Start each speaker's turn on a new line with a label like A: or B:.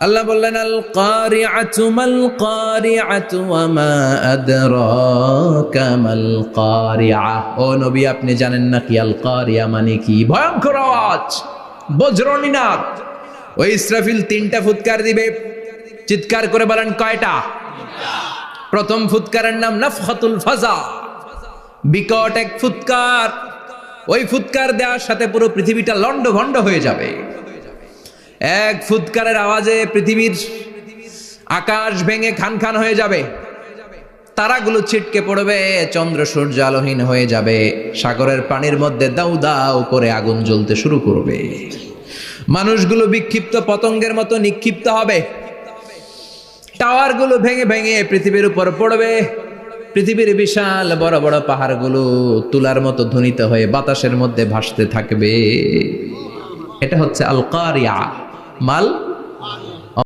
A: আল্লাহ বললেন আল কারিআতু মাল কারিআতু ওয়া মা আদরাকা মাল কারিআ। ও নবী, আপনি জানেন না কি আল কারিআ মানে কি? ভয়ঙ্কর আওয়াজ, বজ্রনিনাদ। ওই ইসরাফিল 3টা ফুৎকার দিবে। চিৎকার করে বলেন কয়টা? প্রথম ফুৎকারের নাম নাফখাতুল ফাজা, বিকট এক ফুৎকার। ওই ফুৎকার দেওয়ার সাথে পুরো পৃথিবীটা লন্ডভন্ড হয়ে যাবে। এক ফুৎকারের আওয়াজে পৃথিবীর আকাশ ভেঙে খান খান হয়ে যাবে, তারাগুলো ছিটকে পড়বে, চন্দ্র সূর্য আলোহীন হয়ে যাবে, সাগরের পানির মধ্যে দাউ দাউ করে আগুন জ্বলতে শুরু করবে, মানুষগুলো বিক্ষিপ্ত পতঙ্গের মতো নিক্ষিপ্ত হবে, টাওয়ারগুলো ভেঙে ভেঙে পৃথিবীর উপর পড়বে, পৃথিবীর বিশাল বড় বড় পাহাড়গুলো তুলার মতো ধ্বনিত হয়ে বাতাসের মধ্যে ভাসতে থাকবে। এটা হচ্ছে আল কারিআ মাল